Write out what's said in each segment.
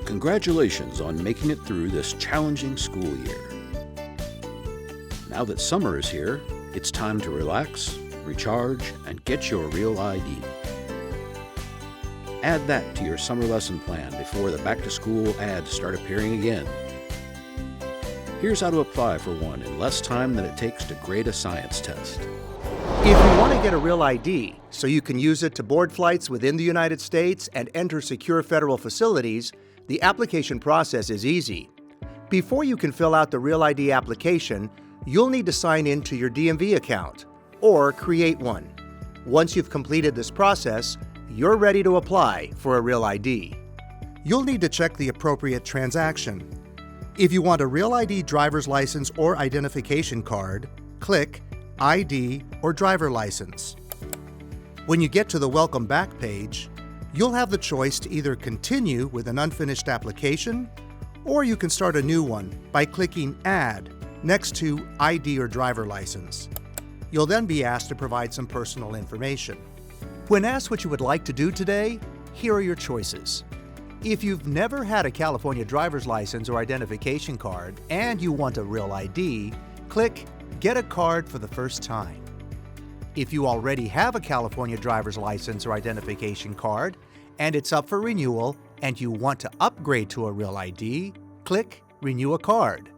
Congratulations on making it through this challenging school year. Now that summer is here, it's time to relax, recharge, and get your real ID. Add that to your summer lesson plan before the back-to-school ads start appearing again. Here's how to apply for one in less time than it takes to grade a science test. If you want to get a real ID so you can use it to board flights within the United States and enter secure federal facilities, the application process is easy. Before you can fill out the Real ID application, you'll need to sign in to your DMV account or create one. Once you've completed this process, you're ready to apply for a Real ID. You'll need to check the appropriate transaction. If you want a Real ID driver's license or identification card, click ID or driver license. When you get to the Welcome Back page, you'll have the choice to either continue with an unfinished application, or you can start a new one by clicking Add next to ID or driver license. You'll then be asked to provide some personal information. When asked what you would like to do today, here are your choices. If you've never had a California driver's license or identification card and you want a Real ID, click Get a Card for the first time. If you already have a California driver's license or identification card and it's up for renewal and you want to upgrade to a Real ID, click Renew a Card.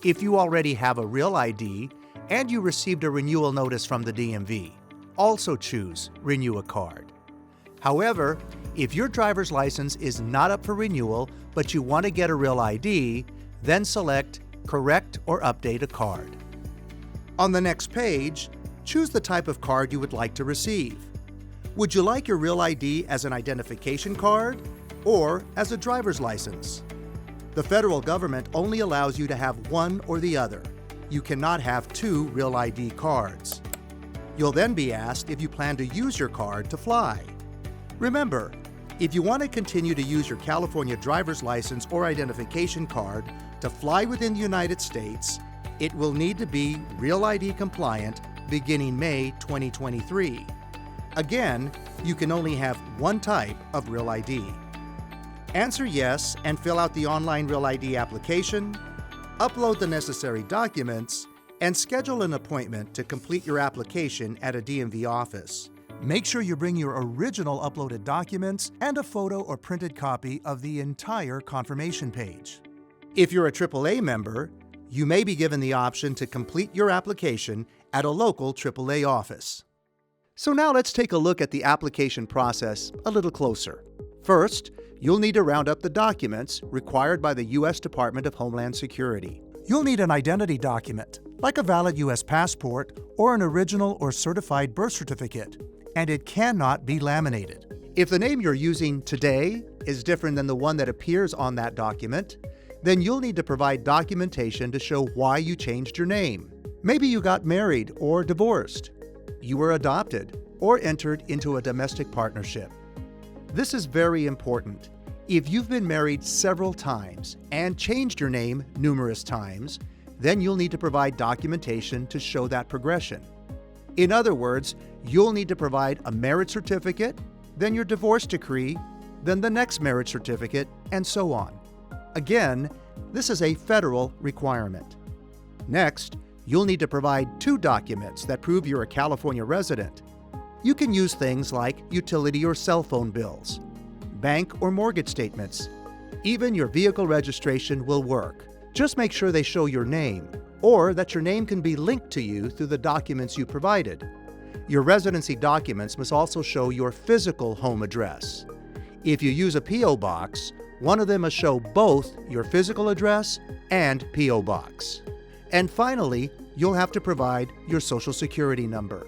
If you already have a Real ID and you received a renewal notice from the DMV, also choose Renew a Card. However, if your driver's license is not up for renewal but you want to get a Real ID, then select Correct or Update a Card. On the next page, choose the type of card you would like to receive. Would you like your Real ID as an identification card or as a driver's license? The federal government only allows you to have one or the other. You cannot have two Real ID cards. You'll then be asked if you plan to use your card to fly. Remember, if you want to continue to use your California driver's license or identification card to fly within the United States, it will need to be Real ID compliant beginning May 2023. Again, you can only have one type of Real ID. Answer yes and fill out the online Real ID application, upload the necessary documents, and schedule an appointment to complete your application at a DMV office. Make sure you bring your original uploaded documents and a photo or printed copy of the entire confirmation page. If you're a AAA member, you may be given the option to complete your application at a local AAA office. So now let's take a look at the application process a little closer. First, you'll need to round up the documents required by the U.S. Department of Homeland Security. You'll need an identity document, like a valid U.S. passport or an original or certified birth certificate, and it cannot be laminated. If the name you're using today is different than the one that appears on that document, then you'll need to provide documentation to show why you changed your name. Maybe you got married or divorced, you were adopted, or entered into a domestic partnership. This is very important. If you've been married several times and changed your name numerous times, then you'll need to provide documentation to show that progression. In other words, you'll need to provide a marriage certificate, then your divorce decree, then the next marriage certificate, and so on. Again, this is a federal requirement. Next, you'll need to provide two documents that prove you're a California resident. You can use things like utility or cell phone bills, bank or mortgage statements. Even your vehicle registration will work. Just make sure they show your name, or that your name can be linked to you through the documents you provided. Your residency documents must also show your physical home address. If you use a P.O. box, one of them must show both your physical address and P.O. box. And finally, you'll have to provide your Social Security number.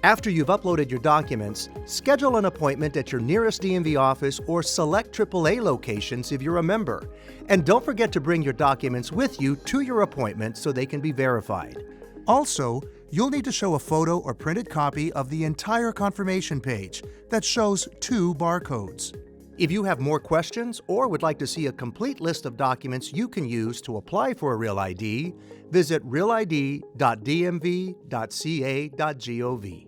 After you've uploaded your documents, schedule an appointment at your nearest DMV office or select AAA locations if you're a member. And don't forget to bring your documents with you to your appointment so they can be verified. Also, you'll need to show a photo or printed copy of the entire confirmation page that shows two barcodes. If you have more questions or would like to see a complete list of documents you can use to apply for a Real ID, visit realid.dmv.ca.gov.